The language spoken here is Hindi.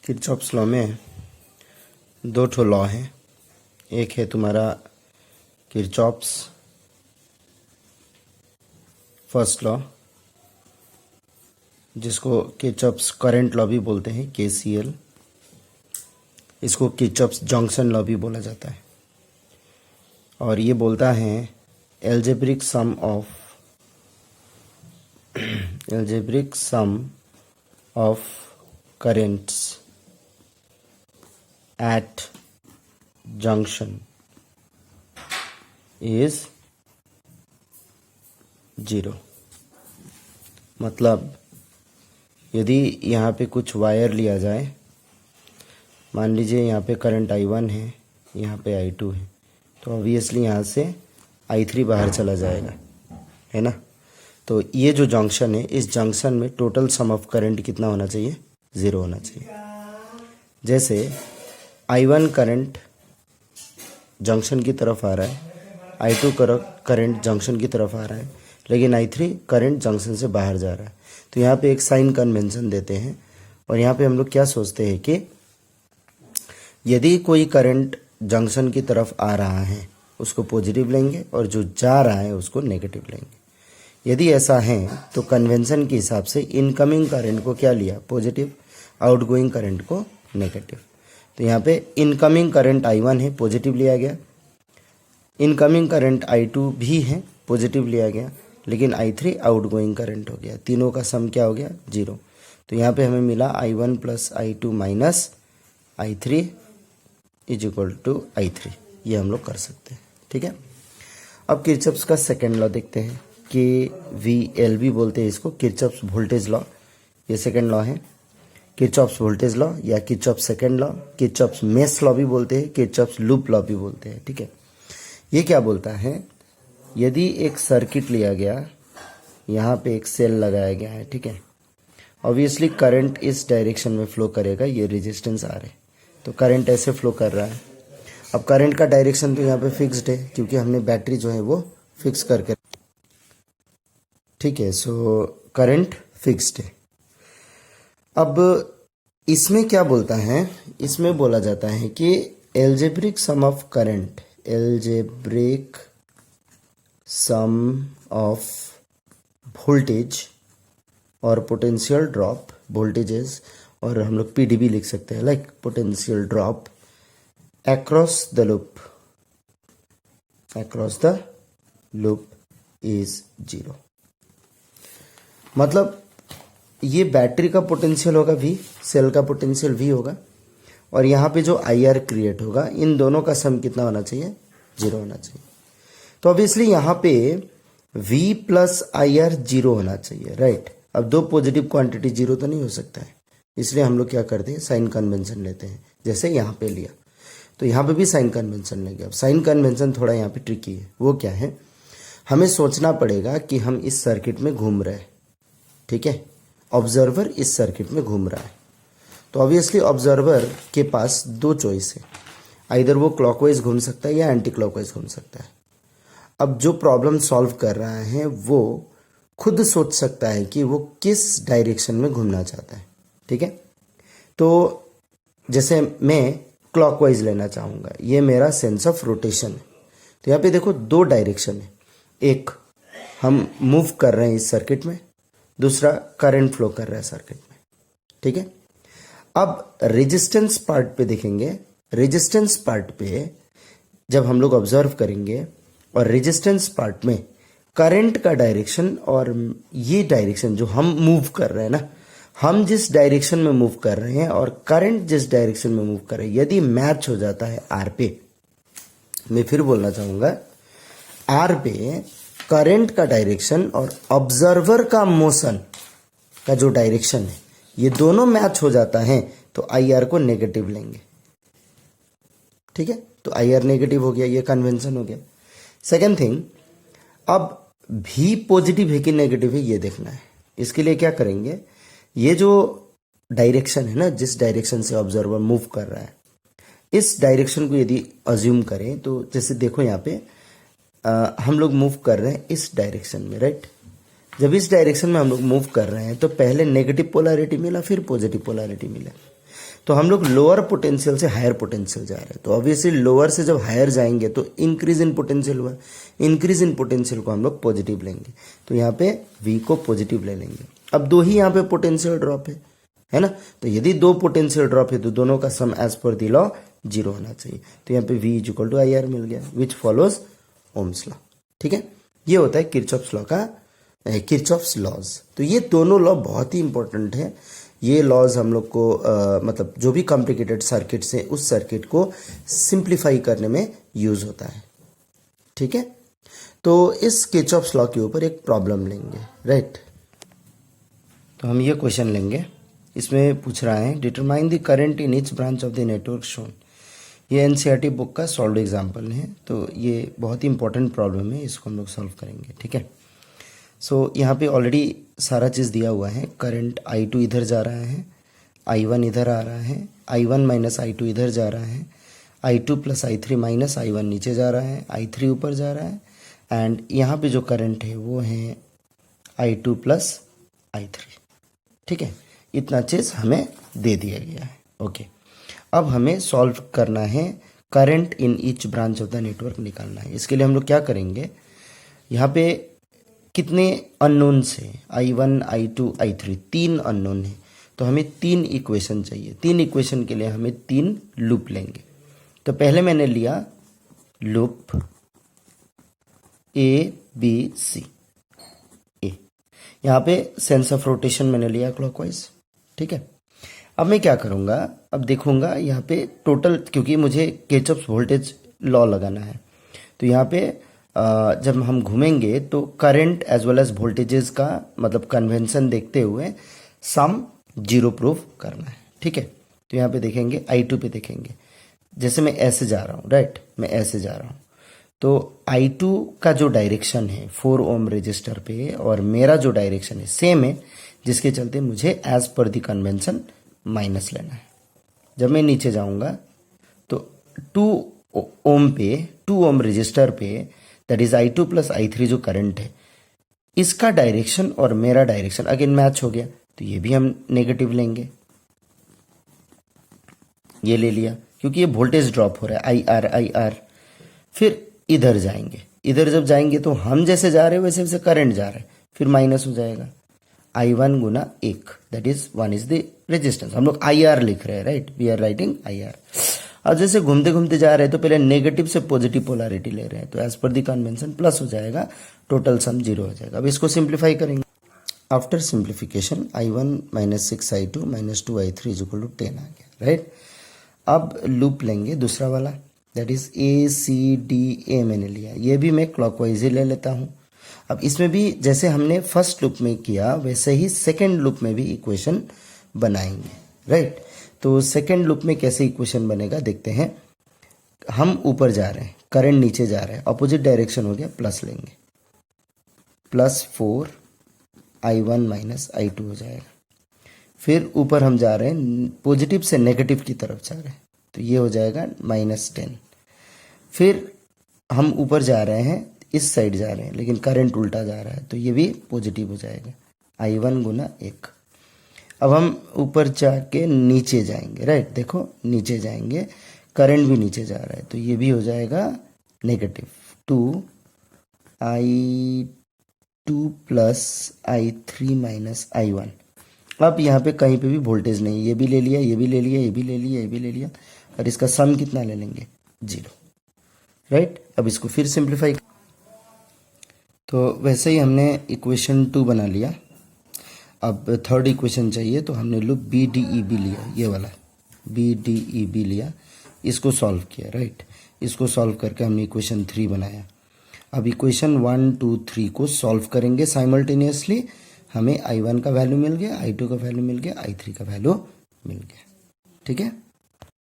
किरचॉफ्स लॉ में दो ठो लॉ हैं। एक है तुम्हारा किरचॉफ्स फर्स्ट लॉ, जिसको किरचॉफ्स करंट लॉ भी बोलते हैं, KCL। इसको किरचॉफ्स जंक्शन लॉ भी बोला जाता है। और ये बोलता है algebraic sum of currents at junction is 0। मतलब यदि यहाँ पे कुछ वायर लिया जाए, मान लीजिए यहाँ पे करंट I1 है, यहाँ पे I2 है, तो ऑब्वियसली यहाँ से I3 बाहर चला जाएगा, है ना। तो ये जो जंक्शन है, इस जंक्शन में टोटल सम ऑफ करंट कितना होना चाहिए? 0 होना चाहिए। जैसे I1 करंट जंक्शन की तरफ आ रहा है, I2 करंट जंक्शन की तरफ आ रहा है, लेकिन I3 करंट जंक्शन से बाहर जा रहा है। तो यहाँ पे एक साइन कन्वेंशन देते हैं और यहाँ पे हम लोग क्या सोचते हैं कि यदि कोई करंट जंक्शन की तरफ आ रहा है उसको पॉजिटिव लेंगे और जो जा रहा है उसको नेगेटिव लेंगे। यदि ऐसा है तो कन्वेंशन के हिसाब से इनकमिंग करंट को क्या लिया? पॉजिटिव, आउटगोइंग करंट को नेगेटिव। तो यहाँ पे इनकमिंग करंट I1 है, पॉजिटिव लिया गया। इनकमिंग करंट I2 भी है, पॉजिटिव लिया गया, लेकिन I3 आउटगोइंग करंट हो गया। तीनों का सम क्या हो गया? 0। तो यहाँ पे हमें मिला I1 plus I2 minus I3 is equal to I3। ये हम लोग कर सकते हैं, ठीक है। अब किरचॉफ्स का सेकेंड लॉ देखते हैं, KVL भी बोलते हैं इसको, किरचॉफ्स वोल्टेज लॉ। ये सेकेंड लॉ है, किरचॉफ्स वोल्टेज लॉ या Kirchhoff's second law. Kirchhoff's mesh law भी बोलते हैं, किरचॉफ्स लूप लॉ भी बोलते हैं, ठीक है। ये क्या बोलता है? यदि एक सर्किट लिया गया, यहाँ पे एक सेल लगाया गया है, ठीक है, ऑब्वियसली करंट इस डायरेक्शन में फ्लो करेगा, ये रेजिस्टेंस R है, तो करंट ऐसे फ्लो कर रहा है। अब करंट का डायरेक्शन तो यहाँ पे फिक्स्ड है, क्योंकि हमने बैटरी जो है वो फिक्स करके, ठीक है। सो करंट फिक्स्ड है। अब इसमें क्या बोलता है? इसमें बोला जाता है कि algebraic sum of current, algebraic sum of voltage और पोटेंशियल ड्रॉप, वोल्टेजेस और हम लोग PDB लिख सकते हैं, like potential drop across the loop is 0। मतलब ये बैटरी का पोटेंशियल होगा V, सेल का पोटेंशियल V होगा, और यहाँ पे जो IR क्रिएट होगा, इन दोनों का सम कितना होना चाहिए? 0 होना चाहिए। तो ऑब्वियसली यहाँ पे V प्लस IR 0 होना चाहिए, राइट। अब दो पॉजिटिव क्वांटिटी 0 तो नहीं हो सकता है, इसलिए हम लोग क्या करते हैं? साइन कन्वेंशन लेते हैं, जैसे यहाँ पे लिया, तो यहाँ पे भी साइन कन्वेंशन लेंगे। अब साइन कन्वेंशन थोड़ा यहाँ पे ट्रिकी है। वो क्या है? हमें सोचना पड़ेगा कि हम इस सर्किट में घूम रहे हैं, ठीक है। ऑब्जर्वर इस सर्किट में घूम रहा है, तो ऑब्वियसली ऑब्जर्वर के पास दो चॉइस है, आइदर वो क्लॉकवाइज घूम सकता है या एंटी क्लॉकवाइज घूम सकता है। अब जो प्रॉब्लम सॉल्व कर रहा है वो खुद सोच सकता है कि वो किस डायरेक्शन में घूमना चाहता है, ठीक है। तो जैसे मैं क्लॉकवाइज लेना चाहूँगा, ये मेरा सेंस ऑफ रोटेशन है। तो यहाँ पे देखो दो डायरेक्शन है, एक हम मूव कर रहे हैं इस सर्किट में, दूसरा करंट फ्लो कर रहा है सर्किट में, ठीक है। अब रेजिस्टेंस पार्ट पे देखेंगे, रेजिस्टेंस पार्ट पे जब हम लोग ऑब्जर्व करेंगे और रेजिस्टेंस पार्ट में करंट का डायरेक्शन और ये डायरेक्शन जो हम मूव कर रहे हैं ना, हम जिस डायरेक्शन में मूव कर रहे हैं और करंट जिस डायरेक्शन में मूव कर रहे हैं, यदि मैच हो जाता है R पे, मैं फिर बोलना चाहूंगा, R पे करंट का डायरेक्शन और ऑब्जर्वर का मोशन का जो डायरेक्शन है, ये दोनों मैच हो जाता है, तो IR को नेगेटिव लेंगे, ठीक है। तो IR नेगेटिव हो गया, ये कन्वेंशन हो गया। सेकेंड थिंग, अब भी पॉजिटिव है कि नेगेटिव है ये देखना है। इसके लिए क्या करेंगे? ये जो डायरेक्शन है ना, जिस डायरेक्शन से ऑब्जर्वर मूव कर रहा है, इस डायरेक्शन को यदि अज्यूम करें, तो जैसे देखो यहाँ पे हम लोग मूव कर रहे हैं इस डायरेक्शन में, राइट। जब इस डायरेक्शन में हम लोग मूव कर रहे हैं तो पहले नेगेटिव पोलैरिटी मिला, फिर पॉजिटिव पोलैरिटी मिला। तो हम लोग लोअर पोटेंशियल से हायर पोटेंशियल जा रहे हैं, तो ऑब्वियसली लोअर से जब हायर जाएंगे तो इंक्रीज इन पोटेंशियल हुआ, इंक्रीज इन पोटेंशियल को हम लोग पॉजिटिव लेंगे, तो यहाँ पे V को पॉजिटिव ले लेंगे। अब दो ही यहाँ पे पोटेंशियल ड्रॉप है ना, तो यदि दो पोटेंशियल ड्रॉप है तो दोनों का सम एज पर द लॉ 0 होना चाहिए, तो यहाँ पे V इक्वल टू IR मिल गया, विच फॉलोज ओम्स लॉ। ठीक है, ये होता है किरचॉफ्स लॉ का, किरचॉफ्स लॉज। तो ये दोनों लॉ बहुत ही इंपॉर्टेंट है। ये लॉज हम लोग को मतलब जो भी कॉम्प्लिकेटेड सर्किट्स है उस सर्किट को सिंप्लीफाई करने में यूज होता है। ठीक है, तो इस किरचॉफ्स लॉ के ऊपर एक प्रॉब्लम लेंगे, राइट। तो हम ये क्वेश्चन लेंगे, इसमें पूछ रहा है determine the current in each branch of the network shown. ये एनसीईआरटी बुक का सॉल्व एग्जाम्पल है, तो ये बहुत ही इंपॉर्टेंट प्रॉब्लम है, इसको हम लोग सॉल्व करेंगे। ठीक है, सो यहाँ पे ऑलरेडी सारा चीज़ दिया हुआ है। करंट I2 इधर जा रहा है, I1 इधर आ रहा है, I1 माइनस I2 इधर जा रहा है, I2 plus I3 minus I1 नीचे जा रहा है, I3 ऊपर जा रहा है, एंड यहाँ पे जो करंट है वो है I2 प्लस I3। ठीक है, इतना चीज़ हमें दे दिया गया है। ओके, अब हमें सॉल्व करना है, current in each branch of the network निकालना है। इसके लिए हम लोग क्या करेंगे, यहाँ पे कितने अननोन्स है, I1 I2 I3, 3 अननोन है, तो हमें 3 इक्वेशन चाहिए। 3 इक्वेशन के लिए हमें 3 लूप लेंगे। तो पहले मैंने लिया लूप ABC, ए, यहाँ पे सेंस ऑफ रोटेशन मैंने लिया क्लॉकवाइज। ठीक है, अब मैं क्या करूँगा, अब देखूंगा यहाँ पे टोटल, क्योंकि मुझे किरचॉफ्स वोल्टेज लॉ लगाना है, तो यहाँ पे जब हम घूमेंगे तो current as well as voltages का मतलब कन्वेंशन देखते हुए सम 0 प्रूव करना है। ठीक है, तो यहाँ पे देखेंगे I2 पे देखेंगे, जैसे मैं ऐसे जा रहा हूँ, राइट, मैं ऐसे जा रहा हूँ, तो I2 का जो डायरेक्शन है 4 ओम रजिस्टर पे और मेरा जो डायरेक्शन है सेम है, जिसके चलते मुझे as per the convention minus लेना है। जब मैं नीचे जाऊँगा तो 2 ओम रजिस्टर पे that is I2 plus I3 जो करंट है, इसका डायरेक्शन और मेरा डायरेक्शन अगेन मैच हो गया, तो ये भी हम नेगेटिव लेंगे। ये ले लिया क्योंकि ये वोल्टेज ड्रॉप हो रहा है IR। फिर इधर जाएंगे, इधर जब जाएंगे तो हम जैसे जा रहे हैं वैसे वैसे करंट जा रहा है, फिर माइनस हो जाएगा I1 गुना 1, that is 1 is the resistance. हम लोग IR लिख रहे हैं, right, we are writing IR। अब जैसे घूमते घूमते जा रहे हैं तो पहले नेगेटिव से पॉजिटिव पोलैरिटी ले रहे हैं, तो as per the convention plus हो जाएगा, टोटल सम 0 हो जाएगा। अब इसको सिंप्लीफाई करेंगे। After simplification I1 minus 6 I2 minus 2 I3 is equal to 10 आ गया, राइट। अब लूप लेंगे दूसरा वाला, दैट इज ACDA मैंने लिया, ये भी मैं क्लॉकवाइज ही ले लेता हूँ। अब इसमें भी जैसे हमने फर्स्ट लूप में किया वैसे ही सेकेंड लूप में भी इक्वेशन बनाएंगे, राइट। तो सेकेंड लूप में कैसे इक्वेशन बनेगा देखते हैं। हम ऊपर जा रहे हैं, करंट नीचे जा रहा है, अपोजिट डायरेक्शन हो गया, प्लस लेंगे, प्लस 4 I1 माइनस I2 हो जाएगा। फिर ऊपर हम जा रहे हैं, पॉजिटिव से नेगेटिव की तरफ जा रहे हैं, तो ये हो जाएगा -10। फिर हम ऊपर जा रहे हैं, इस साइड जा रहे हैं, लेकिन करंट उल्टा जा रहा है, तो ये भी पॉजिटिव हो जाएगा, I1 गुना 1। अब हम ऊपर जाके नीचे जाएंगे, राइट, देखो नीचे जाएंगे, करंट भी नीचे जा रहा है, तो ये भी हो जाएगा negative 2 I2 plus I3 minus I1। अब यहाँ पे कहीं पे भी वोल्टेज नहीं, ये भी ले लिया, ये भी ले लिया, ये भी ले लिया, ये भी ले लिया, और इसका सम कितना ले लेंगे 0, राइट। अब इसको फिर सिंप्लीफाई, तो वैसे ही हमने इक्वेशन 2 बना लिया। अब थर्ड इक्वेशन चाहिए, तो हमने लूप BDEB लिया, ये वाला BDEB लिया, इसको सॉल्व किया, राइट। इसको सॉल्व करके हमने इक्वेशन 3 बनाया। अब इक्वेशन 1 2 3 को सॉल्व करेंगे साइमल्टेनियसली, हमें I1 का वैल्यू मिल गया, I2 का वैल्यू मिल गया, I3 का वैल्यू मिल गया। ठीक है।